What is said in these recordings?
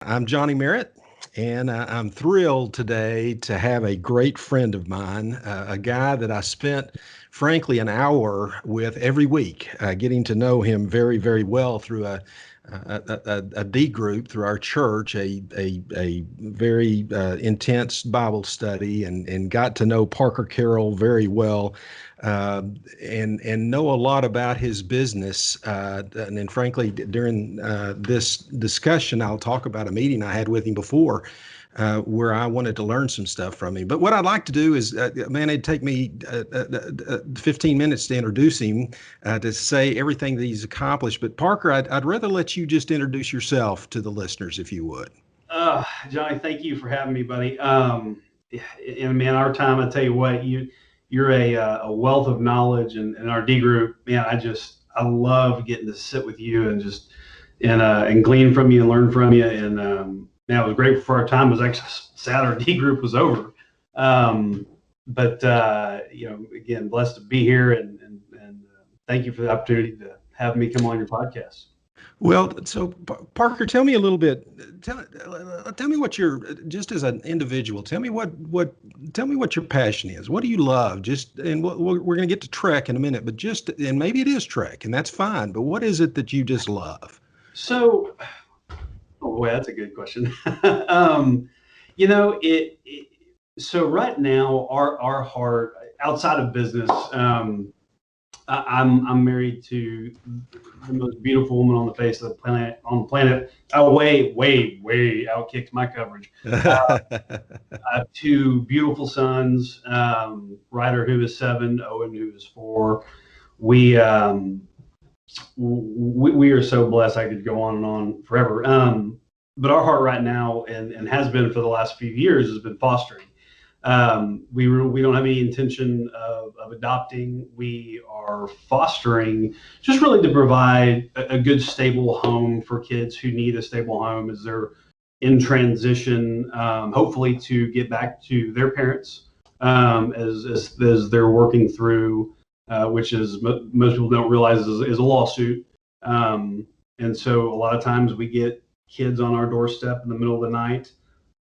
I'm Johnny Merritt, and I'm thrilled today to have a great friend of mine, a guy that I spent, frankly, an hour with every week, getting to know him very, very well through a D group through our church, a very intense Bible study, and got to know Parker Carroll very well, uh, and know a lot about his business. And frankly, during this discussion, I'll talk about a meeting I had with him before. Where I wanted to learn some stuff from him. But what I'd like to do is, man, it'd take me 15 minutes to introduce him, to say everything that he's accomplished. But Parker, I'd rather let you just introduce yourself to the listeners, if you would. Johnny, thank you for having me, buddy. And man, our time, I tell you what, you're a wealth of knowledge, and our D group, man, I love getting to sit with you and just and glean from you and learn from you. And man, it was great for our time. It was actually sad our D group was over. But again, blessed to be here, and thank you for the opportunity to have me come on your podcast. Well, so Parker, tell me a little bit. Tell me what you're, just as an individual. Tell me what your passion is. What do you love? Just and we're going to get to Trek in a minute, but just and maybe it is Trek, and that's fine. But what is it that you just love? So, oh boy, that's a good question. um, you know, so right now, our heart outside of business. I'm married to the most beautiful woman on the face of the planet. Oh, way outkicked my coverage. I have two beautiful sons, Ryder, who is 7, Owen, who is 4. We we are so blessed. I could go on and on forever. But our heart right now, and has been for the last few years, has been fostering. We don't have any intention of adopting. We are fostering, just really to provide a good, stable home for kids who need a stable home as they're in transition, hopefully to get back to their parents, as they're working through, which is most people don't realize is a lawsuit. And so a lot of times we get kids on our doorstep in the middle of the night.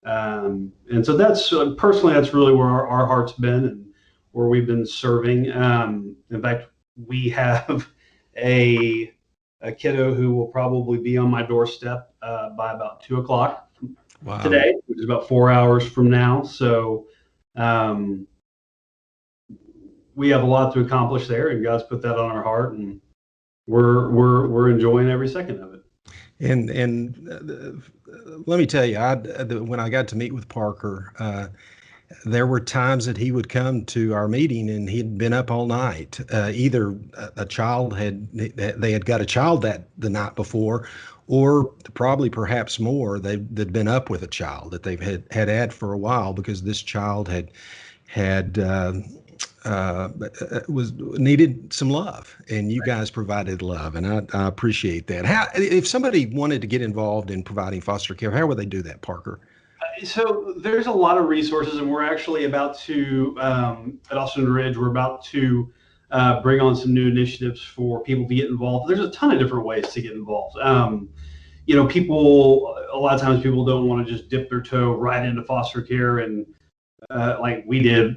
And so that's personally, that's really where our heart's been and where we've been serving. In fact, we have a kiddo who will probably be on my doorstep by about 2 o'clock Wow. today, which is about 4 hours from now. So um, we have a lot to accomplish there, and God's put that on our heart, and we're enjoying every second of it. And let me tell you, when I got to meet with Parker, there were times that he would come to our meeting and he'd been up all night. Either a child they had got a child that the night before, or probably perhaps more, they'd been up with a child that they've had for a while because this child had was needed some love, and you guys provided love, and I appreciate that. How, if somebody wanted to get involved in providing foster care, how would they do that, Parker? So there's a lot of resources, and we're actually about to at Austin Ridge. We're about to bring on some new initiatives for people to get involved. There's a ton of different ways to get involved. People a lot of times people don't want to just dip their toe right into foster care and like we did.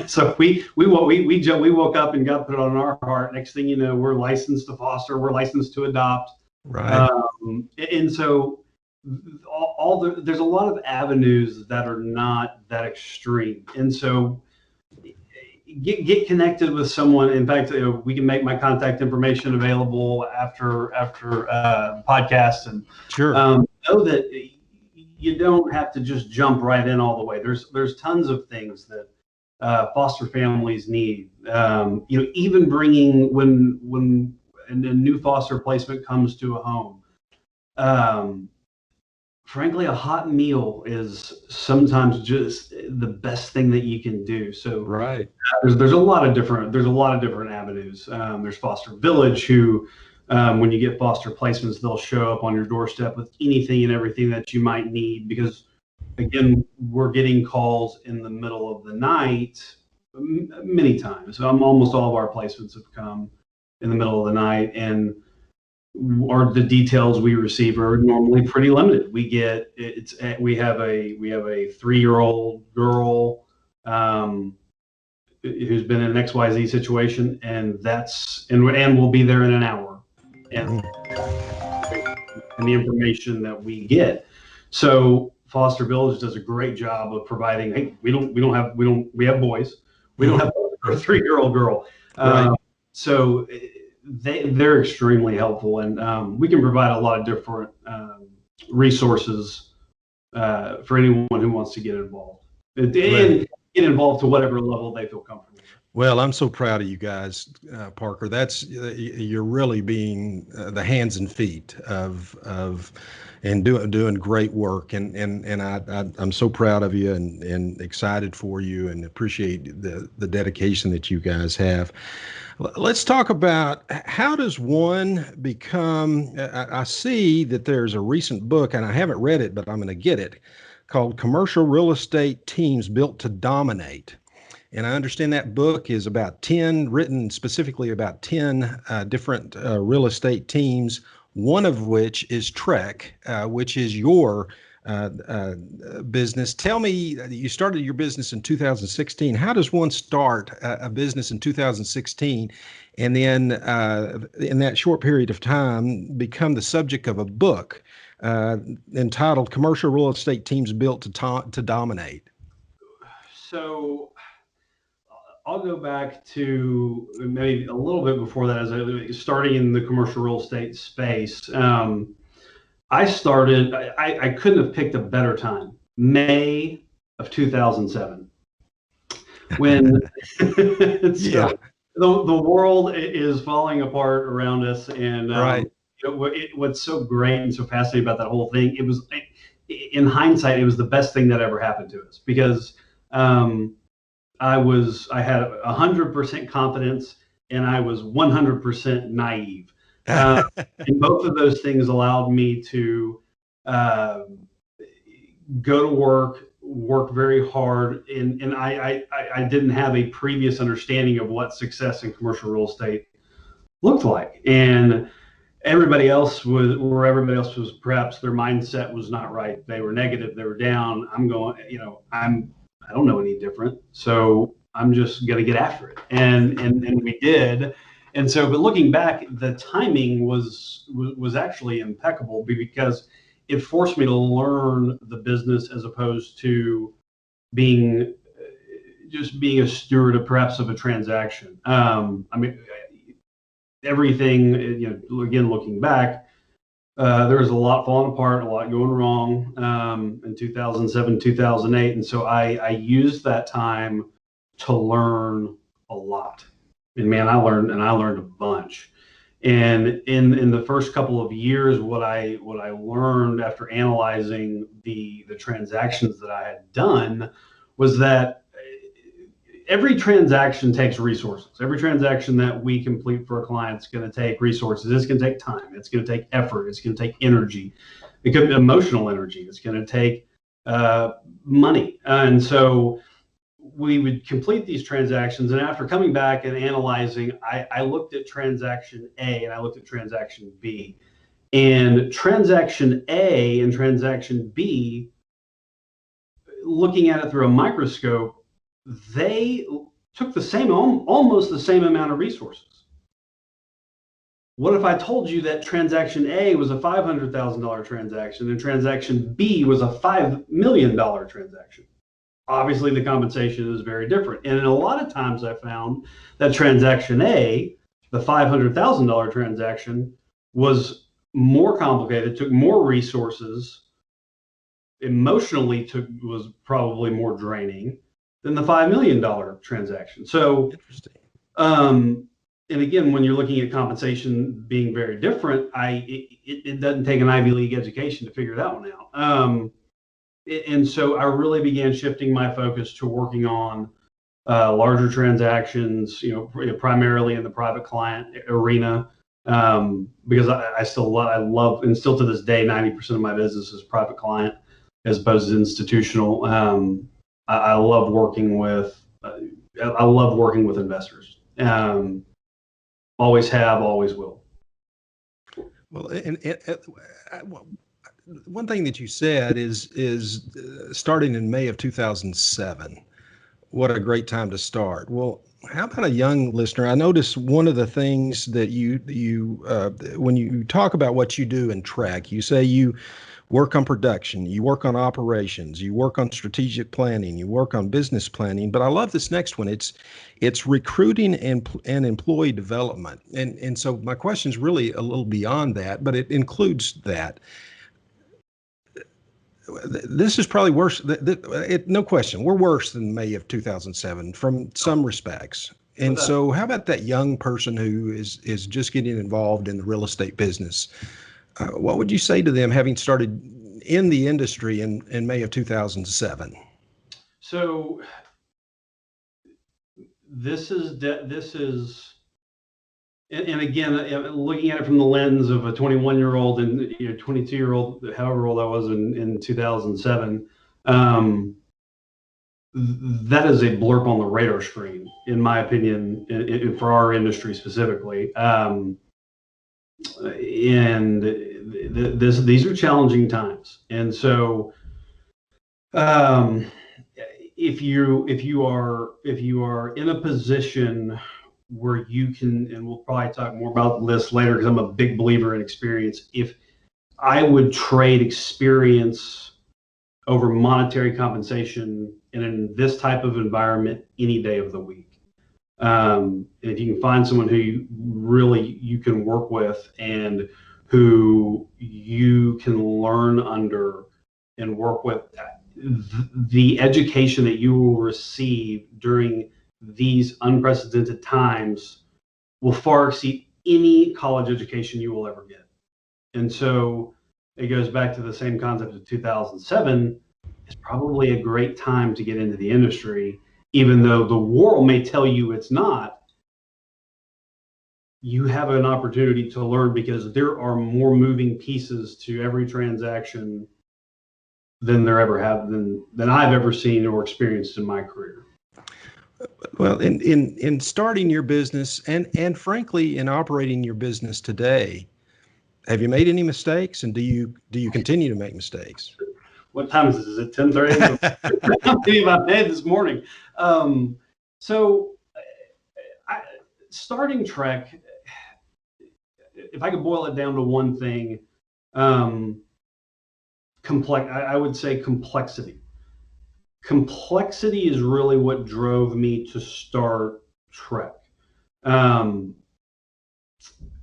So we woke up and got put on our heart. Next thing you know, we're licensed to foster. We're licensed to adopt. Right. And so there's a lot of avenues that are not that extreme. And so get connected with someone. In fact, we can make my contact information available after podcast, and Sure. know that you don't have to just jump right in all the way. There's tons of things that foster families need. Even bringing when a new foster placement comes to a home. Um, Frankly, a hot meal is sometimes just the best thing that you can do. So Right. there's a lot of different avenues. There's Foster Village, who when you get foster placements, they'll show up on your doorstep with anything and everything that you might need. Because again, we're getting calls in the middle of the night many times. Almost all of our placements have come in the middle of the night, and or the details we receive are normally pretty limited. We have a 3-year-old girl who's been in an XYZ situation, and we'll be there in an hour, and the information that we get. So Foster Village does a great job of providing. Hey, we have boys. We don't have a 3-year-old girl. Right. So they're extremely helpful, and we can provide a lot of different resources for anyone who wants to get involved and get involved to whatever level they feel comfortable. Well, I'm so proud of you guys, Parker. You're really being the hands and feet and doing great work, and I'm so proud of you and excited for you, and appreciate the dedication that you guys have. Let's talk about, how does one become, I see that there's a recent book, and I haven't read it, but I'm going to get it, called Commercial Real Estate Teams Built to Dominate. And I understand that book is written specifically about 10 different real estate teams, one of which is Trek, which is your business. Tell me, you started your business in 2016. How does one start a business in 2016 and then in that short period of time become the subject of a book entitled Commercial Real Estate Teams Built to Dominate? So I'll go back to maybe a little bit before that, as I was starting in the commercial real estate space. I couldn't have picked a better time. May of 2007, when the world is falling apart around us, and right. What's so great and so fascinating about that whole thing, in hindsight, it was the best thing that ever happened to us, because I had 100% confidence, and I was 100% naive. And both of those things allowed me to go to work very hard. And I didn't have a previous understanding of what success in commercial real estate looked like. And everybody else was perhaps their mindset was not right. They were negative, they were down. I don't know any different, so I'm just going to get after it. And we did. And so, but looking back, the timing was actually impeccable, because it forced me to learn the business, as opposed to being a steward of a transaction. Everything, again, looking back, there was a lot falling apart, a lot going wrong in 2007, 2008. And so I used that time to learn a lot. And man, I learned a bunch. And in the first couple of years, what I learned after analyzing the transactions that I had done was that every transaction takes resources. Every transaction that we complete for a client is going to take resources. It's going to take time. It's going to take effort. It's going to take energy. It could be emotional energy. It's going to take money. And so we would complete these transactions. And after coming back and analyzing, I looked at transaction A and I looked at transaction B. And transaction A and transaction B, looking at it through a microscope, they took almost the same amount of resources. What if I told you that transaction A was a $500,000 transaction and transaction B was a $5 million transaction? Obviously, the compensation is very different. And a lot of times I found that transaction A, the $500,000 transaction, was more complicated, took more resources, emotionally was probably more draining than the $5 million transaction. So, interesting. And again, when you're looking at compensation being very different, it doesn't take an Ivy League education to figure that one out. And so I really began shifting my focus to working on larger transactions, primarily in the private client arena, because I love, and still to this day, 90% of my business is private client as opposed to institutional. I love working with investors. Always have, always will. Well, well, one thing that you said is starting in May of 2007. What a great time to start. Well, how about a young listener? I notice one of the things that when you talk about what you do in track, you say you work on production, you work on operations, you work on strategic planning, you work on business planning. But I love this next one. It's recruiting and employee development. And so my question is really a little beyond that, but it includes that. This is probably worse. No question, we're worse than May of 2007 from some respects. And so, how about that young person who is just getting involved in the real estate business? What would you say to them, having started in the industry in May of 2007? So this is and again, looking at it from the lens of a 21-year-old and 22-year-old, however old I was in 2007, that is a blurb on the radar screen, in my opinion, for our industry specifically. And these are challenging times, and so if you are in a position where you can, and we'll probably talk more about this later because I'm a big believer in experience. If I would trade experience over monetary compensation in this type of environment any day of the week. And if you can find someone who you can work with and who you can learn under and work with, the education that you will receive during these unprecedented times will far exceed any college education you will ever get. And so it goes back to the same concept of 2007. It's probably a great time to get into the industry, even though the world may tell you it's not. You have an opportunity to learn because there are more moving pieces to every transaction than there ever have than I've ever seen or experienced in my career. Well, in starting your business and frankly in operating your business today, have you made any mistakes, and do you continue to make mistakes? What time is this? Is it 10:30? How many have I made this morning? So, starting Trek, if I could boil it down to one thing, I would say complexity. Complexity is really what drove me to start Trek.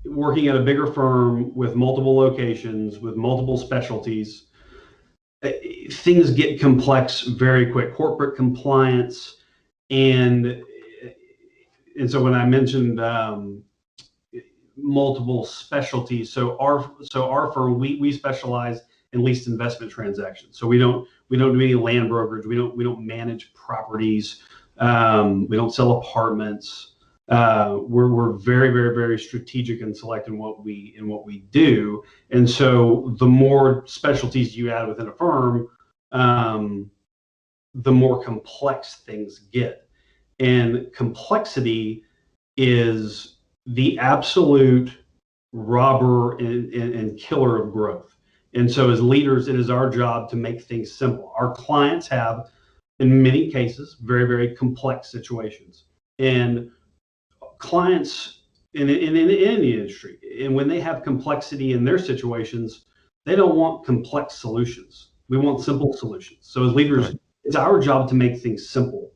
Working at a bigger firm with multiple locations, with multiple specialties, things get complex very quick. Corporate compliance, and so when I mentioned multiple specialties, so our firm, we specialize in leased investment transactions. So we don't do any land brokerage. We don't manage properties. We don't sell apartments. We're very, very, very strategic and select in what we do. And so the more specialties you add within a firm, the more complex things get. And complexity is the absolute robber and killer of growth. And so as leaders, it is our job to make things simple. Our clients have, in many cases, very, very complex situations. And clients in the industry, and when they have complexity in their situations, they don't want complex solutions. We want simple solutions. So as leaders, right, it's our job to make things simple.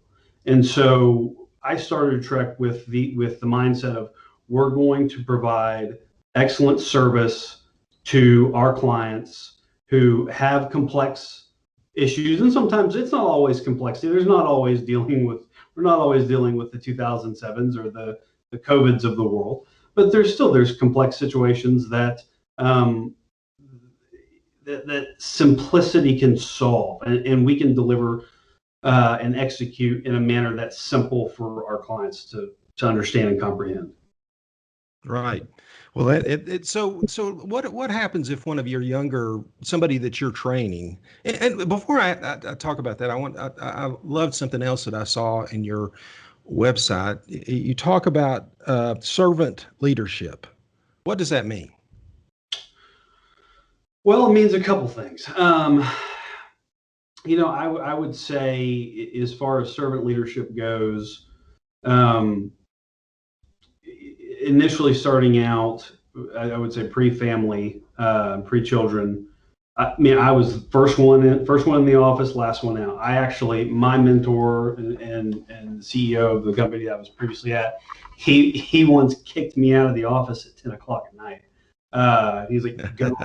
And so I started Trek with the mindset of, we're going to provide excellent service to our clients who have complex issues, and sometimes it's not always complexity. We're not always dealing with the 2007s or the COVIDs of the world, but there's complex situations that that simplicity can solve, and we can deliver and execute in a manner that's simple for our clients to understand and comprehend. Right. Well, so what happens if one of your somebody that you're training, and before I talk about that, I loved something else that I saw in your website. You talk about servant leadership. What does that mean? Well, it means a couple things. I would say, as far as servant leadership goes, um, initially starting out, I would say pre-family, pre-children. I mean, I was first one in the office, last one out. My mentor and the CEO of the company that I was previously at, he once kicked me out of the office at 10 o'clock at night. He's like, go.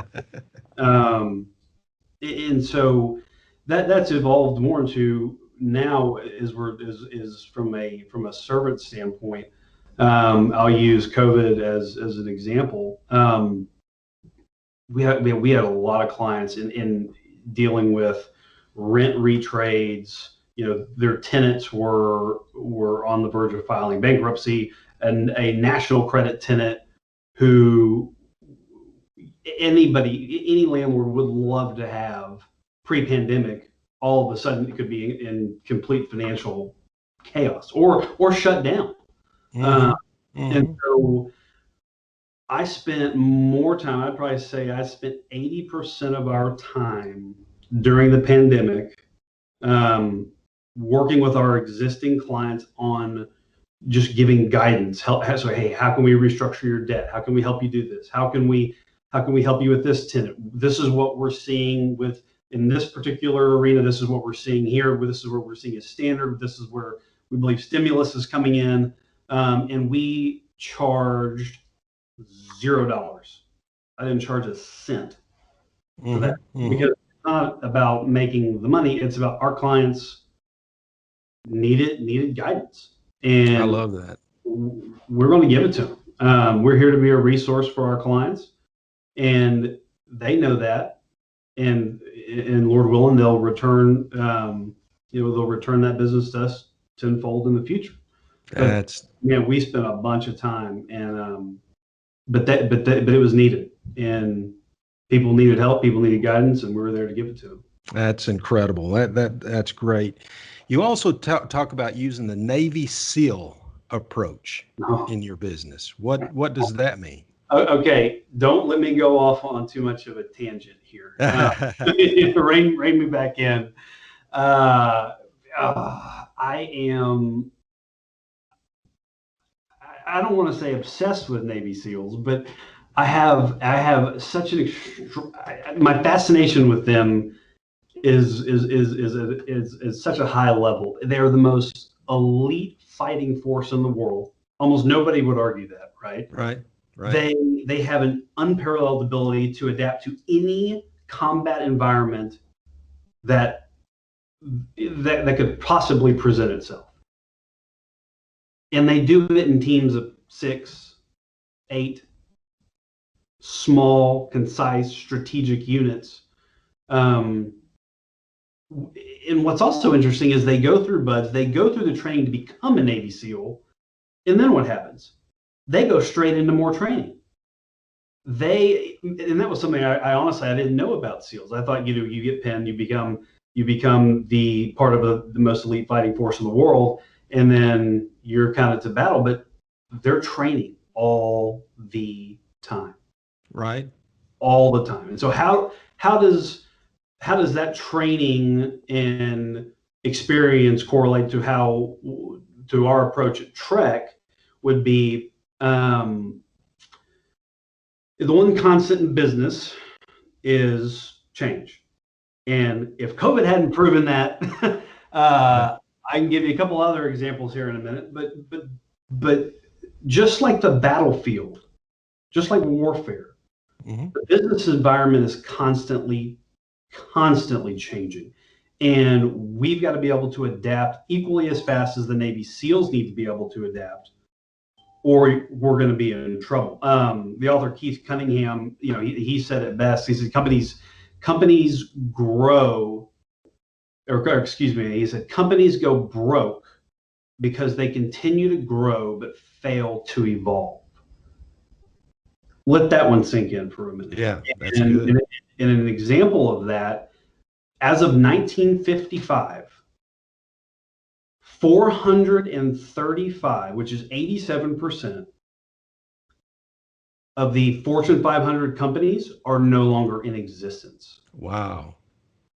Um, and so that's evolved more into now is from a servant standpoint. I'll use COVID as an example. We had a lot of clients in dealing with rent retrades. Their tenants were on the verge of filing bankruptcy, and a national credit tenant who any landlord would love to have pre-pandemic. All of a sudden, it could be in complete financial chaos or shut down. Mm-hmm. And Mm-hmm. so I spent more time. I'd probably say I spent 80% of our time during the pandemic um, working with our existing clients on just giving guidance. So, hey, how can we restructure your debt? How can we help you do this? How can we help you with this tenant? This is what we're seeing with in this particular arena. This is what we're seeing here. This is what we're seeing as standard. This is where we believe stimulus is coming in, and we charged $0. I didn't charge a cent for that Mm-hmm. Mm-hmm. because it's not about making the money. It's about our clients needed guidance, I and love that. we're going to give it to them. We're here to be a resource for our clients, and they know that. And Lord willing, they'll return. They'll return that business to us tenfold in the future. But That's man, we spent a bunch of time, and but it was needed, and people needed help, people needed guidance, and we were there to give it to them. that's incredible. That's great. You also talk about using the Navy SEAL approach Oh. in your business. What does that mean? Okay, don't let me go off on too much of a tangent here. Rein me back in. Uh, I am. I don't want to say obsessed with Navy SEALs, but I have such my fascination with them is such a high level. They're the most elite fighting force in the world. Almost nobody would argue that, right? Right, right, They have an unparalleled ability to adapt to any combat environment that that could possibly present itself. And they do it in teams of 6, 8, small, concise, strategic units. Um, and what's also interesting is they go through the training to become a Navy SEAL, and then what happens? They go straight into more training. And that was something I honestly I didn't know about SEALs. I thought you get pinned, you become the part of the most elite fighting force in the world, and then you're kind of to battle. But they're training all the time, right. all the time. And so how does that training and experience correlate to our approach at Trek? Would be the one constant in business is change. And if COVID hadn't proven that, I can give you a couple other examples here in a minute. But just like the battlefield, just like warfare, Mm-hmm. the business environment is constantly changing. And we've got to be able to adapt equally as fast as the Navy SEALs need to be able to adapt, or we're going to be in trouble. The author Keith Cunningham, he said it best. He said companies grow, or excuse me, he said companies go broke because they continue to grow but fail to evolve. Let that one sink in for a minute. Yeah, that's And, good. and an example of that, as of 1955, 435, which is 87% of the Fortune 500 companies are no longer in existence. Wow.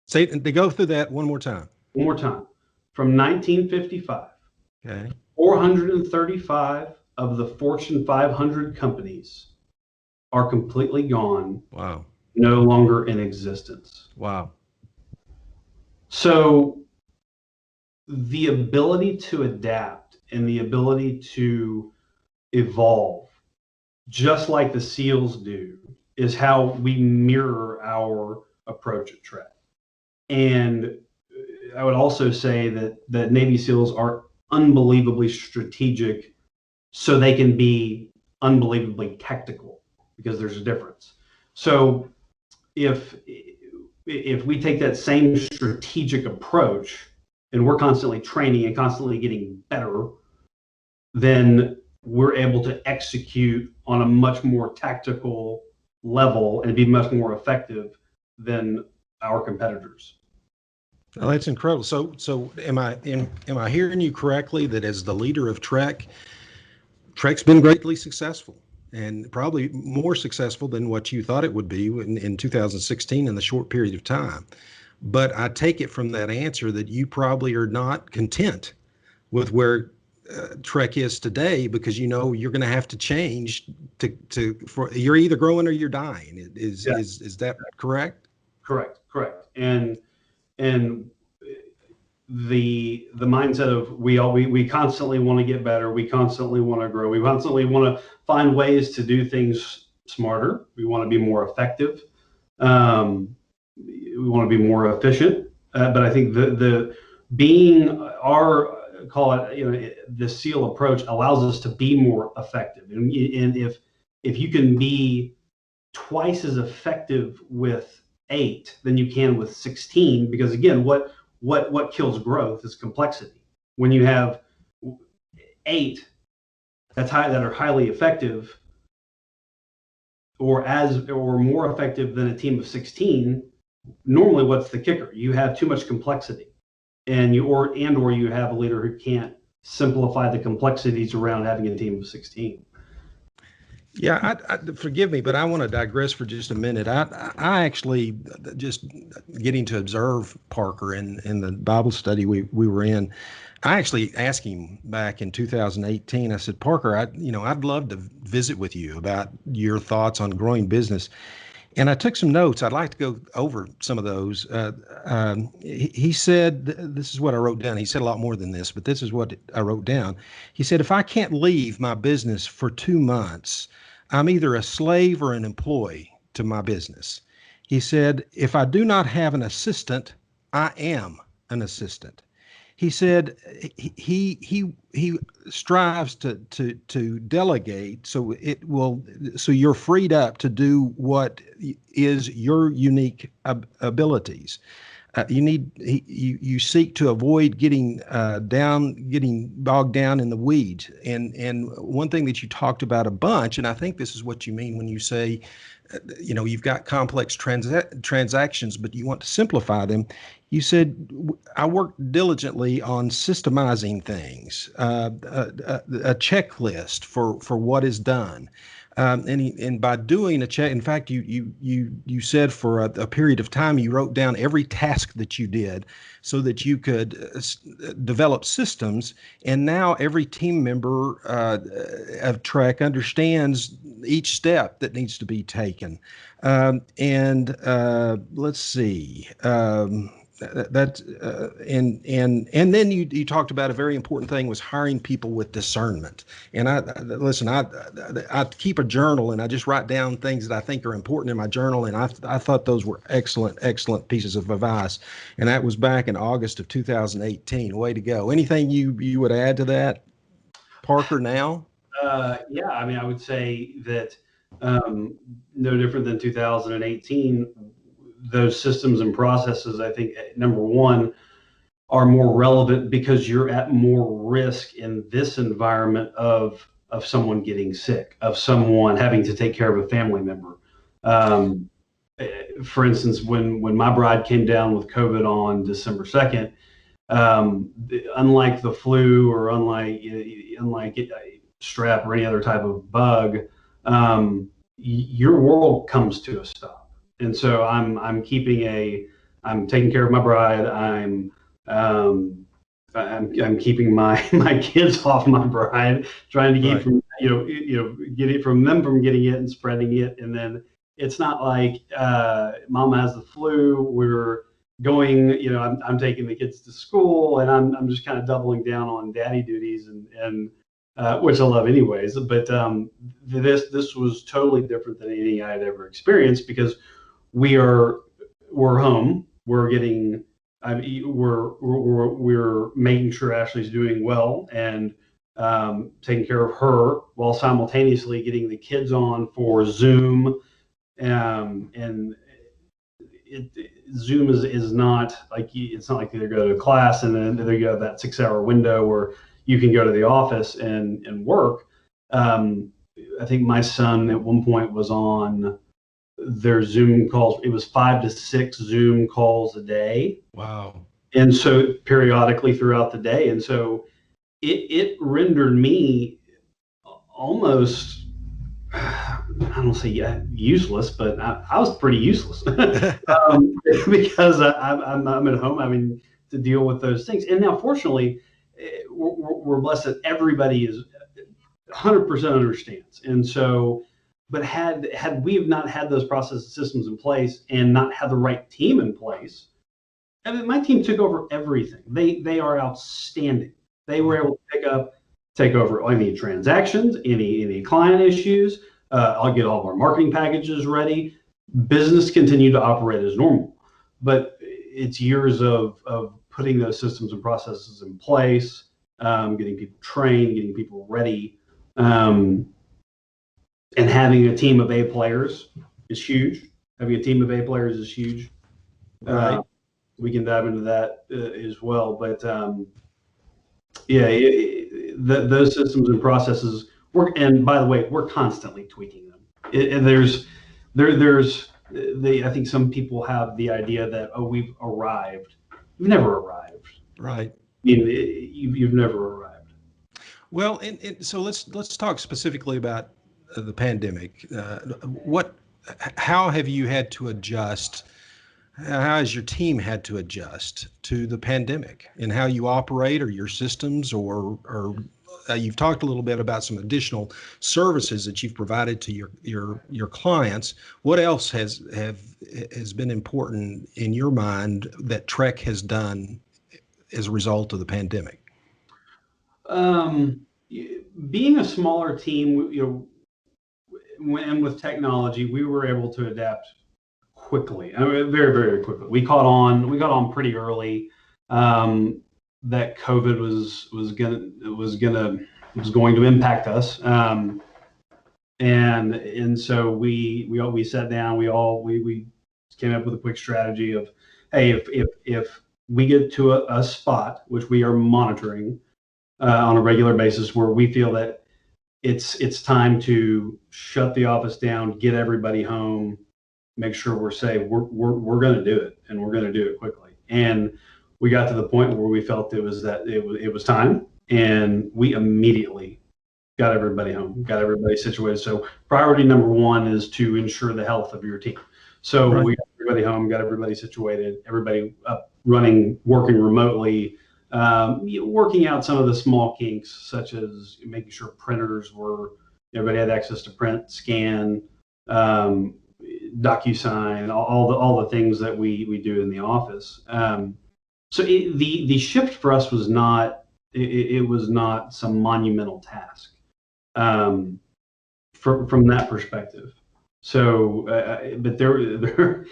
Say, they go through that one more time. One more time. From 1955, Okay. 435 of the Fortune 500 companies are completely gone, Wow. no longer in existence. Wow. So the ability to adapt and the ability to evolve, just like the SEALs do, is how we mirror our approach at Trek. And I would also say that Navy SEALs are unbelievably strategic so they can be unbelievably tactical, because there's a difference. So if we take that same strategic approach and we're constantly training and constantly getting better, then we're able to execute on a much more tactical level and be much more effective than our competitors. Oh, that's incredible. So am I hearing you correctly that as the leader of Trek, Trek's been greatly successful and probably more successful than what you thought it would be in 2016 in the short period of time. But I take it from that answer that you probably are not content with where Trek is today, because you know you're going to have to change for you're either growing or you're dying. Yeah, Is that correct? correct. And the mindset of we constantly want to get better, we constantly want to grow, we constantly want to find ways to do things smarter, we want to be more effective, we want to be more efficient. But I think the being our call it, the SEAL approach allows us to be more effective. And if you can be twice as effective with 8 than you can with 16, because again, what kills growth is complexity. When you have 8 that are highly effective, or more effective than a team of 16, normally what's the kicker? You have too much complexity, and or you have a leader who can't simplify the complexities around having a team of 16. Yeah, forgive me, but I want to digress for just a minute. I actually just getting to observe Parker in the Bible study we were in. I actually asked him back in 2018. I said, Parker, I'd love to visit with you about your thoughts on growing business. And I took some notes. I'd like to go over some of those. He said, this is what I wrote down. He said a lot more than this, but this is what I wrote down. He said, if I can't leave my business for 2 months, I'm either a slave or an employee to my business. He said, if I do not have an assistant, I am an assistant. He said he strives to delegate so you're freed up to do what is your unique abilities. You seek to avoid getting bogged down in the weeds. And one thing that you talked about a bunch, and I think this is what you mean when you say, you've got complex transactions, but you want to simplify them. You said, I work diligently on systemizing things, a checklist for what is done. And by doing a check, in fact, you said for a period of time, you wrote down every task that you did so that you could develop systems. And now every team member of Trek understands each step that needs to be taken. And let's see. And then you talked about a very important thing was hiring people with discernment. And I keep a journal and I just write down things that I think are important in my journal. And I thought those were excellent pieces of advice. And that was back in August of 2018. Way to go. Anything you would add to that, Parker, now? Yeah, I mean, I would say that no different than 2018. Those systems and processes, I think, number one, are more relevant because you're at more risk in this environment of someone getting sick, of someone having to take care of a family member. Um, for instance, when my bride came down with COVID on December 2nd, unlike the flu or unlike strep or any other type of bug, your world comes to a stop. And so I'm taking care of my bride. I'm keeping my kids off my bride, trying to keep Right. from get it from them from getting it and spreading it. And then it's not like mom has the flu. We're going, I'm taking the kids to school, and I'm just kind of doubling down on daddy duties, and which I love anyways. But this was totally different than anything I had ever experienced, because we're home. We're getting we're making sure Ashley's doing well, and taking care of her, while simultaneously getting the kids on for Zoom. And Zoom is not like it's not like they go to class and then they go that 6 hour window where you can go to the office and work. Um, I think my son at one point was on their Zoom calls. It was 5 to 6 Zoom calls a day, Wow. and so periodically throughout the day. And so it rendered me almost, I don't say useless, but I was pretty useless, because I'm at home having to deal with those things. And now, fortunately, we're blessed that everybody is 100% understands. And so, but had we have not had those process systems in place and not had the right team in place, I mean, my team took over everything. They are outstanding. They were able to take over any transactions, any client issues. I'll get all of our marketing packages ready. Business continued to operate as normal, but it's years of putting those systems and processes in place, getting people trained, getting people ready, um, and having a team of A players is huge. Having a team of A players is huge. Right. We can dive into that as well. But yeah, those systems and processes work. And by the way, we're constantly tweaking them. I think some people have the idea that, oh, we've arrived. We've never arrived. Right. I mean, you've never arrived. Well, and so let's talk specifically about the pandemic. How have you had to adjust? How has your team had to adjust to the pandemic and how you operate, or your systems, or you've talked a little bit about some additional services that you've provided to your clients. What else has been important in your mind that Trek has done as a result of the pandemic? Um, Being a smaller team, and with technology, we were able to adapt quickly. I mean, very, very quickly. We caught on. We got on pretty early. That COVID was going to impact us. And so we sat down. We came up with a quick strategy of, hey, if we get to a spot which we are monitoring on a regular basis, where we feel that it's time to shut the office down, get everybody home, make sure we're safe. We're going to do it, and we're going to do it quickly. And we got to the point where we felt it was time, and we immediately got everybody home, got everybody situated. So priority number one is to ensure the health of your team. So Right. we got everybody home, got everybody situated, everybody up running, working remotely. Working out some of the small kinks, such as making sure everybody had access to print, scan, um, DocuSign, all the things that we do in the office. So the shift for us was not it was not some monumental task, um, from that perspective. So, but there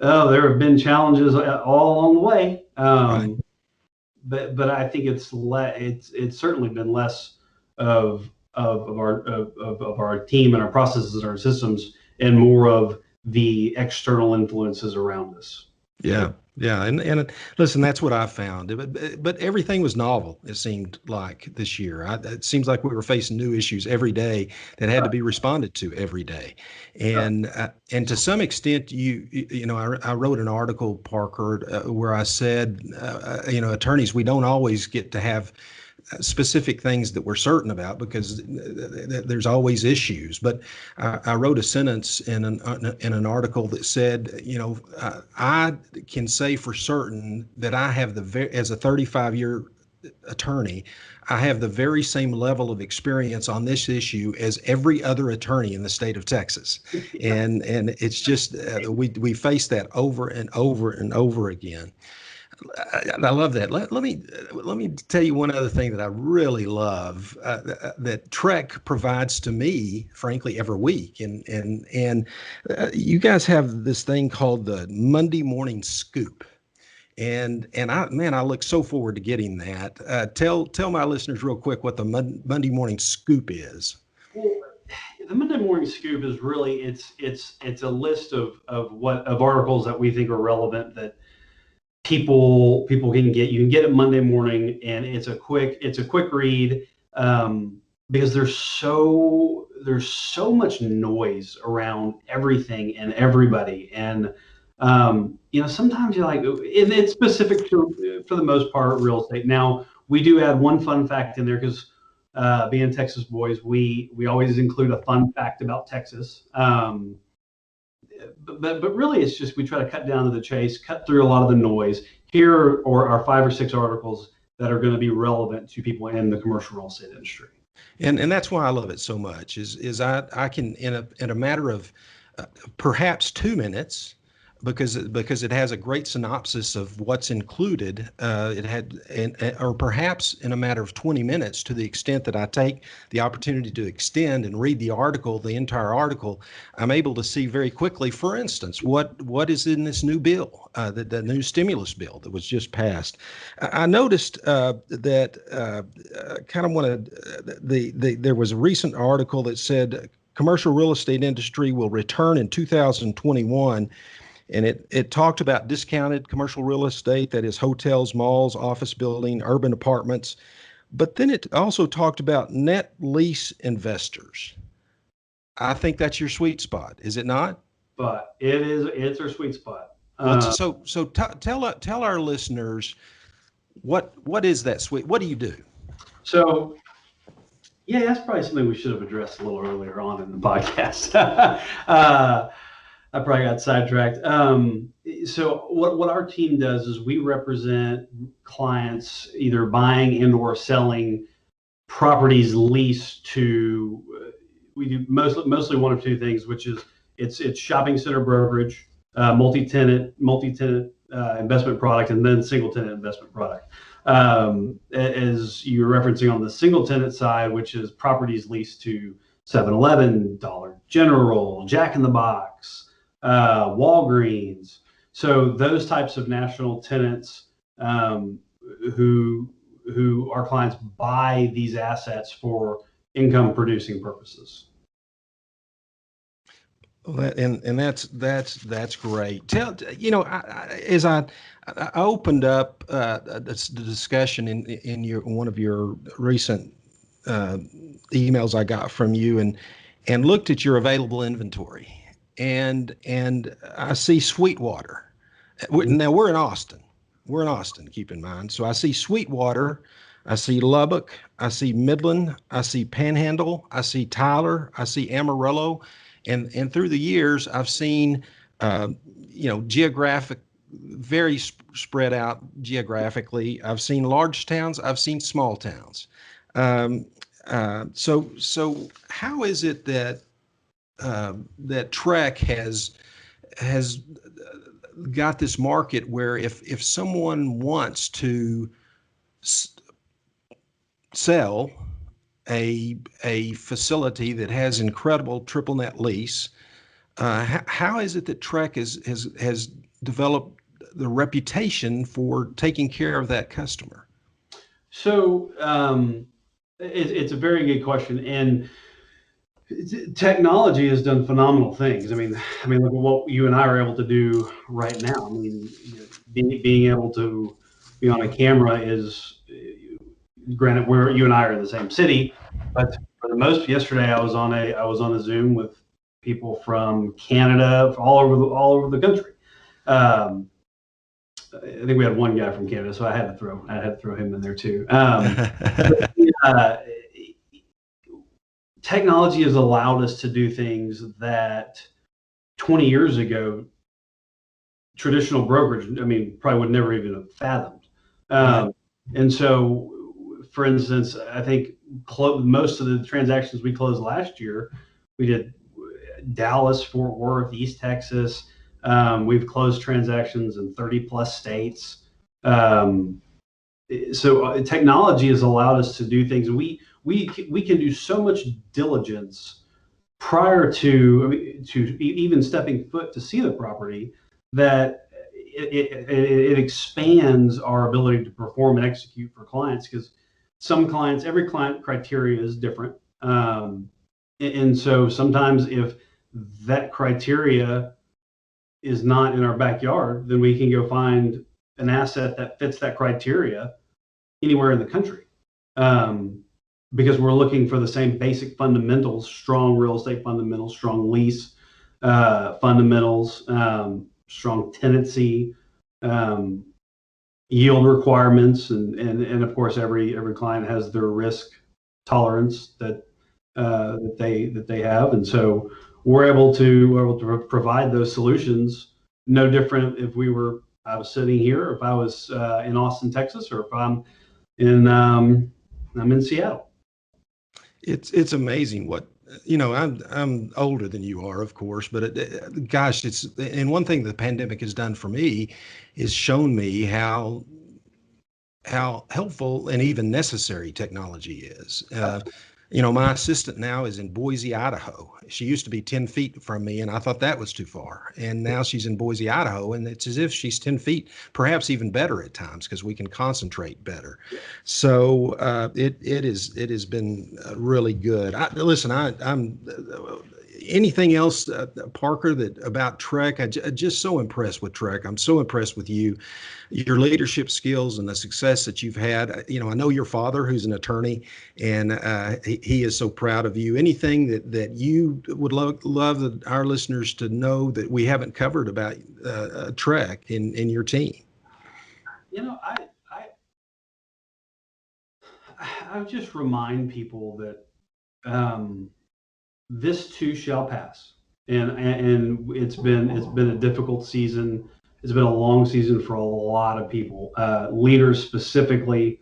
have been challenges all along the way. Right. But I think it's certainly been less of our team and our processes and our systems, and more of the external influences around us. Yeah, yeah, and listen, that's what I found. But everything was novel. It seemed like this year. It seems like we were facing new issues every day that had to be responded to every day, and to some extent, I wrote an article, Parker, where I said, attorneys, we don't always get to have specific things that we're certain about, because there's always issues. But I wrote a sentence in an article that said, I can say for certain that I have as a 35-year attorney, I have the very same level of experience on this issue as every other attorney in the state of Texas. And it's just we face that over and over and over again. I love that. Let me tell you one other thing that I really love, that Trek provides to me, frankly, every week. And you guys have this thing called the Monday Morning Scoop. And I look so forward to getting that. Tell my listeners real quick what the Monday Morning Scoop is. Well, the Monday Morning Scoop is really it's a list of articles that we think are relevant, that people can get. You can get it Monday morning, and it's a quick read, because there's so much noise around everything and everybody. And sometimes you're like, it's specific to, for the most part, real estate. Now, we do add one fun fact in there, because being Texas boys, we always include a fun fact about Texas. But really, it's just, we try to cut down to the chase, cut through a lot of the noise. Here are 5 or 6 articles that are going to be relevant to people in the commercial real estate industry. And that's why I love it so much. Is I can, in a matter of perhaps 2 minutes, because it has a great synopsis of what's included. Or perhaps in a matter of 20 minutes, to the extent that I take the opportunity to extend and read the entire article, I'm able to see very quickly, for instance, what is in this new bill, the new stimulus bill that was just passed. I noticed that kind of wanted there was a recent article that said commercial real estate industry will return in 2021. And it talked about discounted commercial real estate, that is hotels, malls, office building, urban apartments. But then it also talked about net lease investors. I think that's your sweet spot, is it not? But it's our sweet spot. Tell our listeners, what is that sweet? What do you do? So, yeah, that's probably something we should have addressed a little earlier on in the podcast. I probably got sidetracked. So what our team does is we represent clients either buying and or selling properties leased to. We do mostly one of two things, which is it's shopping center brokerage, multi-tenant investment product, and then single tenant investment product. As you're referencing on the single tenant side, which is properties leased to 7-Eleven, Dollar General, Jack in the Box, Walgreens. So those types of national tenants, who our clients buy these assets for income producing purposes. Well, and that's great. As I opened up the discussion in one of your recent emails I got from you, and looked at your available inventory, and I see Sweetwater. Now we're in Austin. Keep in mind. So I see Sweetwater, I see Lubbock, I see Midland, I see Panhandle, I see Tyler, I see Amarillo, and through the years I've seen, geographic, very spread out geographically. I've seen large towns, I've seen small towns. So how is it that Trek has got this market where if someone wants to sell a facility that has incredible triple net lease, how is it that Trek has developed the reputation for taking care of that customer? So it's a very good question, and technology has done phenomenal things. I mean, look at what you and I are able to do right now. I mean, being able to be on a camera is, granted, you and I are in the same city, but for the most, yesterday I was on a Zoom with people from Canada, all over the country. I think we had one guy from Canada, so I had to throw him in there too. Uh, Technology has allowed us to do things that 20 years ago traditional brokerage, I mean, probably would never even have fathomed. Right. And so, for instance, I think most of the transactions we closed last year, we did Dallas, Fort Worth, East Texas. We've closed transactions in 30 plus states. Um, so technology has allowed us to do things. We can do so much diligence prior to, I mean, to even stepping foot to see the property, that it expands our ability to perform and execute for clients, because some clients, every client criteria is different. And so sometimes if that criteria is not in our backyard, then we can go find an asset that fits that criteria anywhere in the country. Because we're looking for the same basic fundamentals: strong real estate fundamentals, strong lease fundamentals, strong tenancy, um, yield requirements, and of course every client has their risk tolerance that they have, and so we're able to provide those solutions. No different if I was sitting here, if I was in Austin, Texas, or if I'm in Seattle. It's amazing what, I'm older than you are, of course, but gosh, and one thing the pandemic has done for me is shown me how helpful and even necessary technology is. My assistant now is in Boise, Idaho. She used to be 10 feet from me, and I thought that was too far. And now she's in Boise, Idaho, and it's as if she's 10 feet, perhaps even better at times, because we can concentrate better. So it has been really good. Listen, I'm anything else, Parker, that about Trek? Just so impressed with Trek. I'm so impressed with you, your leadership skills, and the success that you've had. I know your father, who's an attorney, and he is so proud of you. Anything that you would love our listeners to know that we haven't covered about Trek in your team? I just remind people that this too shall pass, and it's been a difficult season. It's been a long season for a lot of people, leaders specifically.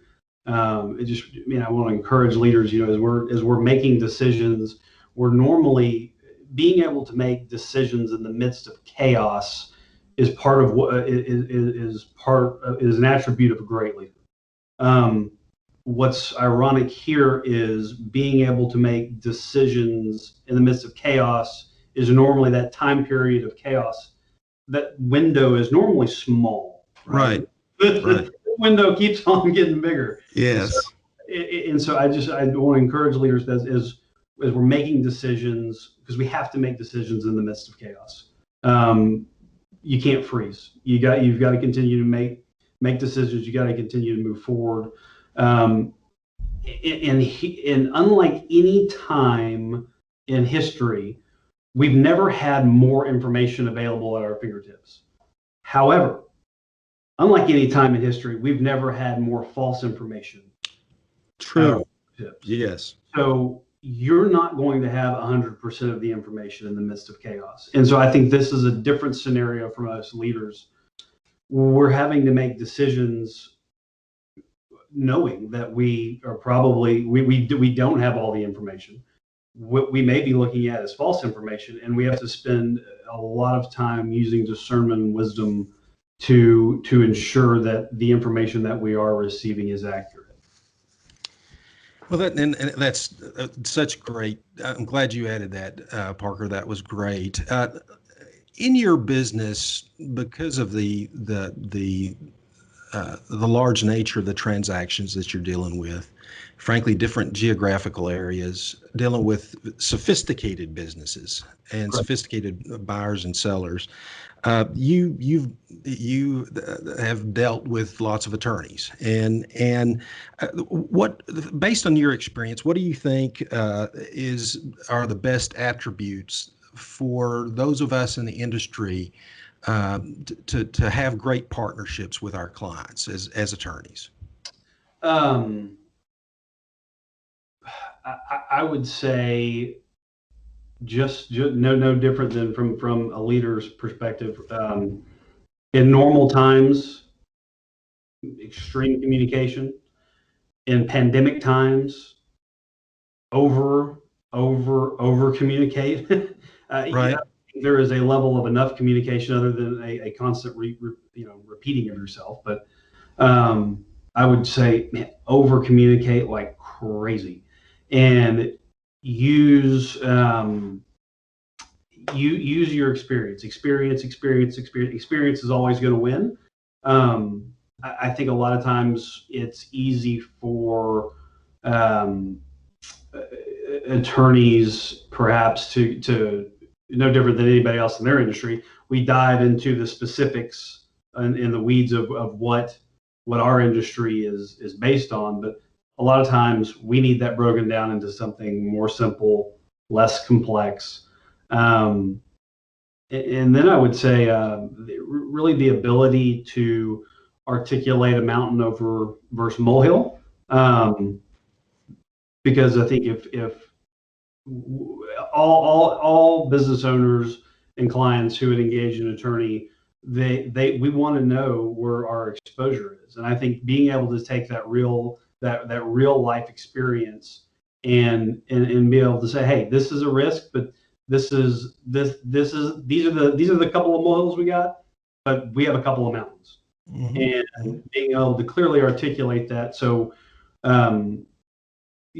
I want to encourage leaders. As we're making decisions, we're normally being able to make decisions in the midst of chaos is part of what is an attribute of a great leader. What's ironic here is being able to make decisions in the midst of chaos is normally that time period of chaos. That window is normally small, right? Right. The window keeps on getting bigger. Yes. And so I want to encourage leaders as we're making decisions, because we have to make decisions in the midst of chaos. You can't freeze. You've got to continue to make decisions. You got to continue to move forward. And unlike any time in history, we've never had more information available at our fingertips. However, unlike any time in history, we've never had more false information. True. Yes. So you're not going to have 100% of the information in the midst of chaos. And so I think this is a different scenario for us leaders. We're having to make decisions knowing that we don't have all the information. What we may be looking at is false information, and we have to spend a lot of time using discernment and wisdom to ensure that the information that we are receiving is accurate. Well, that's such great. I'm glad you added that, Parker. That was great. In your business, because of the large nature of the transactions that you're dealing with, frankly, different geographical areas, dealing with sophisticated businesses and Correct. sophisticated buyers and sellers. You have dealt with lots of attorneys, and what, based on your experience, what do you think are the best attributes for those of us in the industry to have great partnerships with our clients as attorneys? Um, I would say just no different than from a leader's perspective. In normal times, extreme communication. In pandemic times, over communicate. Yeah, Right. there is a level of enough communication other than a constant repeating of yourself. But I would say, man, over communicate like crazy, and use use your experience is always going to win. um, I think a lot of times it's easy for um, attorneys perhaps to no different than anybody else in their industry, we dive into the specifics in the weeds of what our industry is based on. But a lot of times we need that broken down into something more simple, less complex. um, and then I would say really the ability to articulate a mountain over versus molehill. Because I think if all business owners and clients who would engage an attorney, we want to know where our exposure is. And I think being able to take that real life experience and be able to say, hey, this is a risk, but these are the couple of molehills we got, but we have a couple of mountains. Mm-hmm. And being able to clearly articulate that. So um,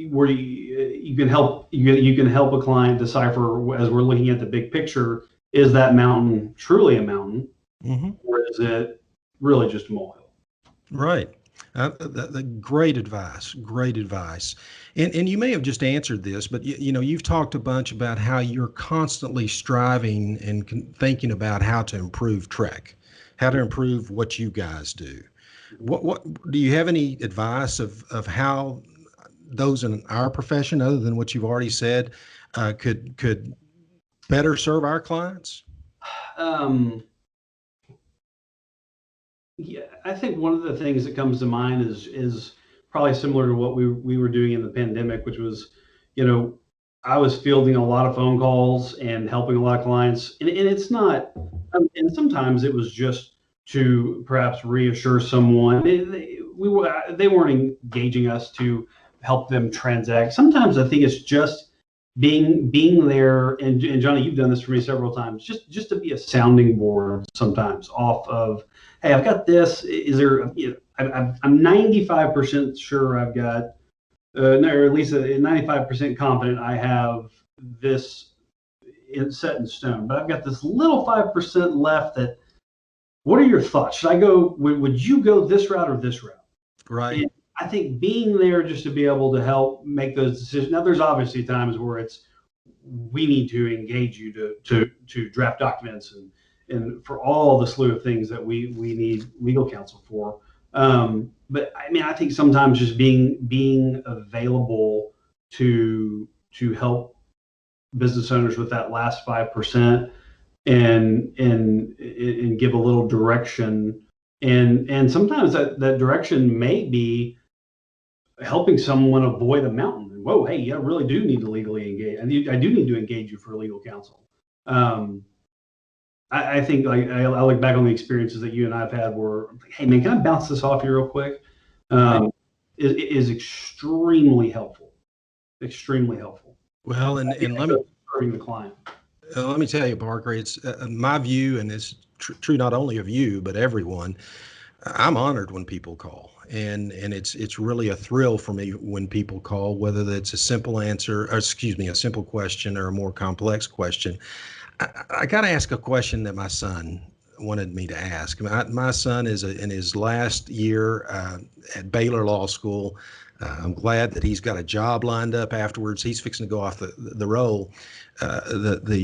where you can help you can help a client decipher, as we're looking at the big picture, is that mountain truly a mountain, Mm-hmm. or is it really just a molehill? Right. Great advice. Great advice. And you may have just answered this, but you've talked a bunch about how you're constantly striving and thinking about how to improve Trek, how to improve what you guys do. What do you have any advice of how those in our profession, other than what you've already said, could better serve our clients? um, yeah, I think one of the things that comes to mind is probably similar to what we were doing in the pandemic, which was, you know, I was fielding a lot of phone calls and helping a lot of clients, and it's not, and sometimes it was just to perhaps reassure someone. They weren't engaging us to help them transact. Sometimes I think it's just being there, and Johnny, you've done this for me several times, just to be a sounding board sometimes off of, hey, I've got this. Is there, I'm 95% sure I've got, no, or at least 95% confident I have this set in stone, but I've got this little 5% left. That, what are your thoughts? Should I go, would you go this route or this route? Right. And I think being there just to be able to help make those decisions. Now, there's obviously times where we need to engage you to draft documents and for all the slew of things that we need legal counsel for. But I mean, I think sometimes just being available to help business owners with that last 5%, and give a little direction, and sometimes that direction may be helping someone avoid a mountain. Whoa, hey, I really do need to legally engage. I do need to engage you for legal counsel. Um, I think, like, I look back on the experiences that you and I've had where I'm like, hey man, can I bounce this off you real quick? Right. It is extremely helpful. Extremely helpful. Well, I think and that goes to serving the client. let me tell you, Parker, it's my view, and it's true not only of you but everyone. I'm honored when people call, and it's really a thrill for me when people call, whether that's a simple answer, or excuse me, a simple question or a more complex question. I got to ask a question that my son wanted me to ask. My son is in his last year at Baylor Law School. I'm glad that he's got a job lined up afterwards. He's fixing to go off the roll, the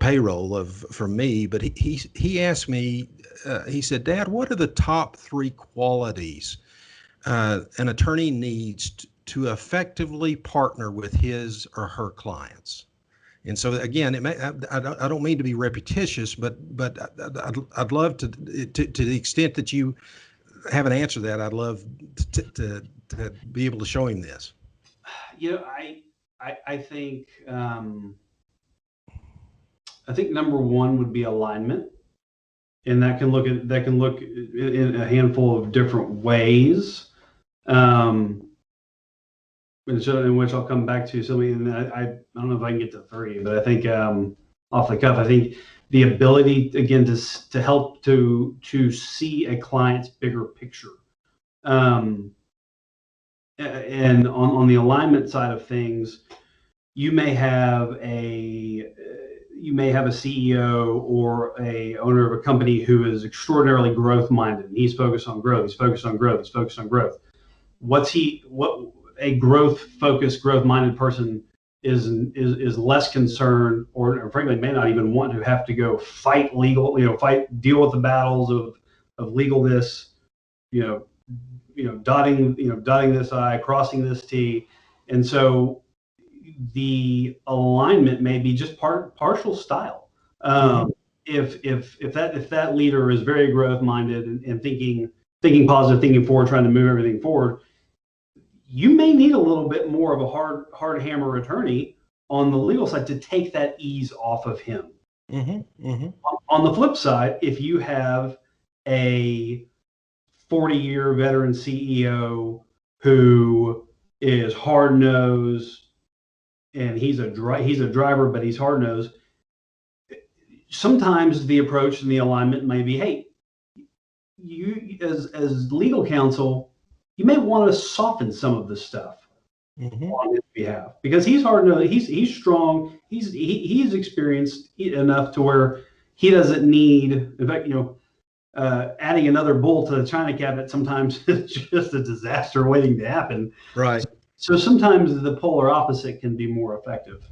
payroll of from me. But he asked me. He said, "Dad, what are the top three qualities an attorney needs to effectively partner with his or her clients?" And so again, I don't mean to be repetitious, but I'd love to the extent that you have an answer to that, I'd love to be able to show him this. I think number one would be alignment, and that can look in a handful of different ways. In which I'll come back to. So I don't know if I can get to three, but I think off the cuff, I think the ability again to help to see a client's bigger picture. And on the alignment side of things, you may have a CEO or a owner of a company who is extraordinarily growth minded. He's focused on growth. He's focused on growth. He's focused on growth. What a growth focused, growth minded person is less concerned, or frankly may not even want to have to go fight deal with the battles of legal this, dotting this I, crossing this T. And so the alignment may be just partial style. If that leader is very growth minded and thinking positive, thinking forward, trying to move everything forward, you may need a little bit more of a hard hammer attorney on the legal side to take that ease off of him. On the flip side, if you have a 40-year veteran CEO who is hard-nosed, and he's a driver, but he's hard-nosed, sometimes the approach and the alignment may be, hey, you as legal counsel, you may want to soften some of this stuff on his behalf, because he's hard-nosed, he's strong, he's experienced enough to where he doesn't need, in fact, adding another bull to the china cabinet sometimes is just a disaster waiting to happen. Right. So sometimes the polar opposite can be more effective.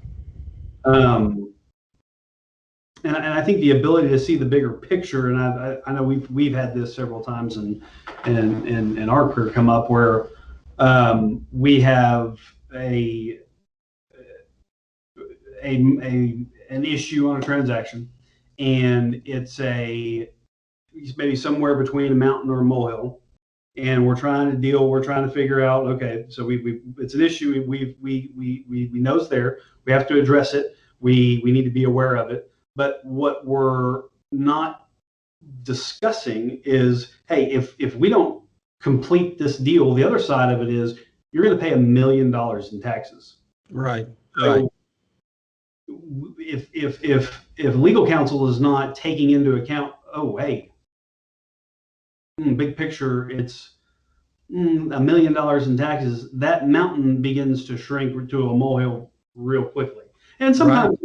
And I think the ability to see the bigger picture, and I know we've had this several times in our career come up where we have an issue on a transaction, and it's maybe somewhere between a mountain or a molehill, and we're trying to figure out, okay, so it's an issue, we know it's there, we have to address it, we need to be aware of it. But what we're not discussing is, hey, if we don't complete this deal, the other side of it is you're going to pay $1 million in taxes. Right. So if legal counsel is not taking into account, oh, hey, big picture, it's $1 million in taxes, that mountain begins to shrink to a molehill real quickly. And sometimes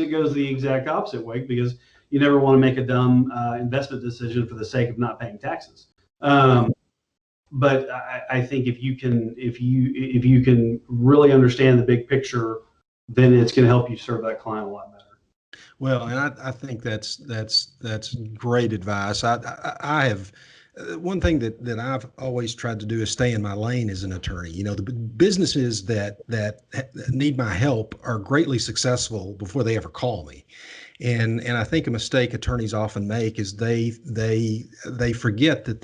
it goes the exact opposite way, because you never want to make a dumb investment decision for the sake of not paying taxes. But I think if you can really understand the big picture, then it's going to help you serve that client a lot better. Well, and I think that's great advice. I have one thing that I've always tried to do is stay in my lane as an attorney. The businesses that need my help are greatly successful before they ever call me. And I think a mistake attorneys often make is they forget that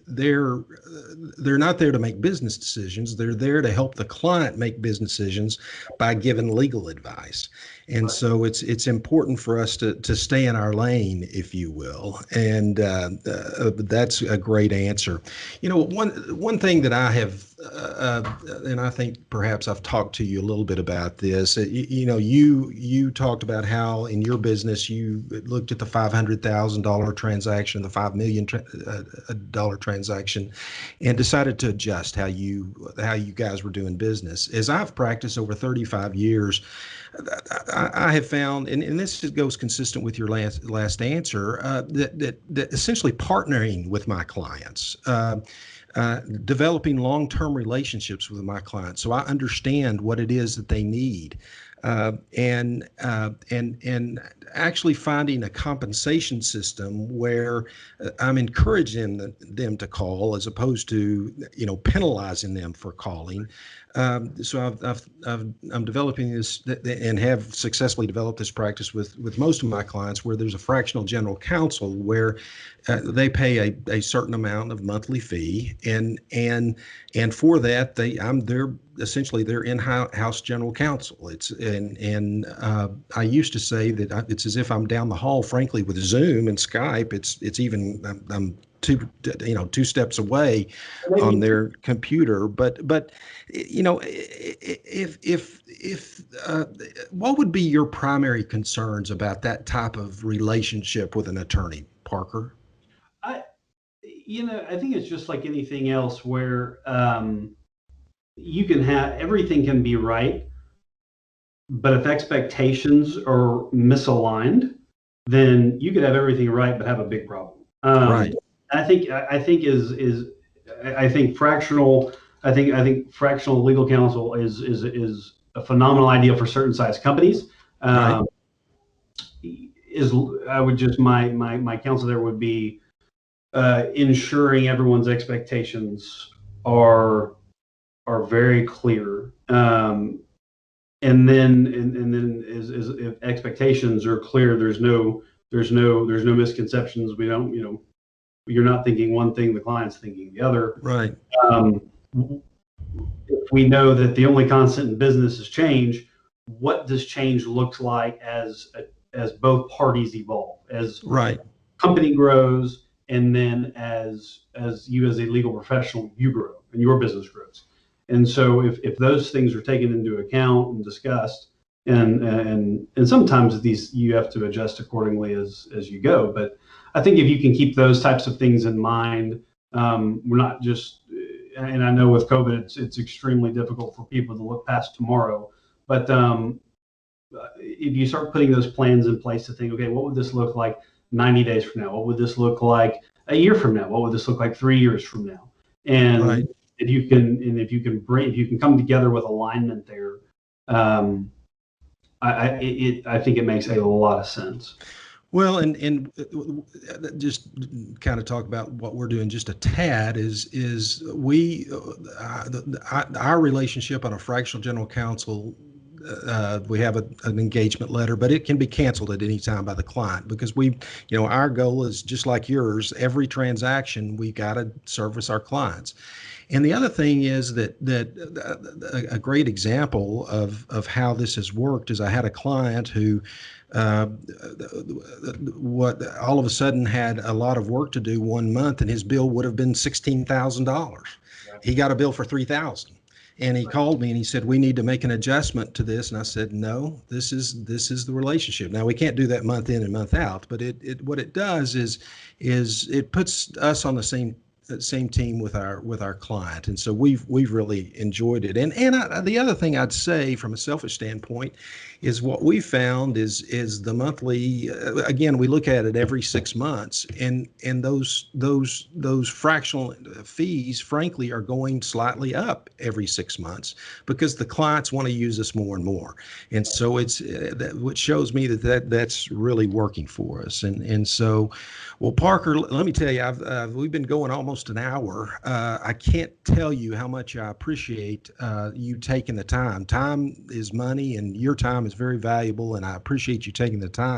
they're not there to make business decisions. They're there to help the client make business decisions by giving legal advice. And so it's important for us to stay in our lane, if you will. And that's a great answer. One thing that I have, and I think perhaps I've talked to you a little bit about this. You talked about how in your business you looked at the $500,000 transaction, the $5 million dollar transaction, and decided to adjust how you guys were doing business. As I've practiced over 35 years, I have found, and this goes consistent with your last answer, that essentially partnering with my clients, developing long-term relationships with my clients, so I understand what it is that they need, and actually finding a compensation system where I'm encouraging them to call as opposed to penalizing them for calling, So I'm developing this and have successfully developed this practice with most of my clients, where there's a fractional general counsel where they pay a certain amount of monthly fee, and for that they're essentially their in-house general counsel. I used to say that it's as if I'm down the hall, frankly, with Zoom and Skype. It's even I'm two steps away on their computer. But if what would be your primary concerns about that type of relationship with an attorney, Parker? I, I think it's just like anything else where you can have everything can be right, but if expectations are misaligned, then you could have everything right but have a big problem. Right. I think fractional I think fractional legal counsel is a phenomenal idea for certain size companies. Right. Um, is I would just my counsel there would be ensuring everyone's expectations are are very clear. And then is if expectations are clear, there's no misconceptions. We don't, you're not thinking one thing, the client's thinking the other. Right. Um, if we know that the only constant in business is change, what does change look like as both parties evolve, as Right. company grows, and then as you as a legal professional, you grow and your business grows. And so if those things are taken into account and discussed, and sometimes these you have to adjust accordingly as you go. But I think if you can keep those types of things in mind, we're not just. And I know with COVID, it's extremely difficult for people to look past tomorrow. But if you start putting those plans in place to think, okay, what would this look like 90 days from now? What would this look like a year from now? What would this look like 3 years from now? And Right. if you can come together with alignment there, um, I think it makes a lot of sense. Well, and just kind of talk about what we're doing just a tad is we our relationship on a fractional general counsel. We have an engagement letter, but it can be canceled at any time by the client because our goal is just like yours. Every transaction, we got to service our clients. And the other thing is that a great example of how this has worked is I had a client who uh, what all of a sudden had a lot of work to do one month, and his bill would have been $16,000. Right. He got a bill for 3,000. And he called me and he said, "We need to make an adjustment to this." And I said, "No, this is the relationship. Now we can't do that month in and month out, but it what it does is it puts us on the same team with our client." And so we've really enjoyed it. And the other thing I'd say from a selfish standpoint is what we found is the monthly. Again, we look at it every 6 months, and those fractional fees, frankly, are going slightly up every 6 months because the clients want to use us more and more. And so which shows me that's really working for us. And so, well, Parker, let me tell you, we've been going almost an hour. I can't tell you how much I appreciate you taking the time. Time is money, and your time is very valuable, and I appreciate you taking the time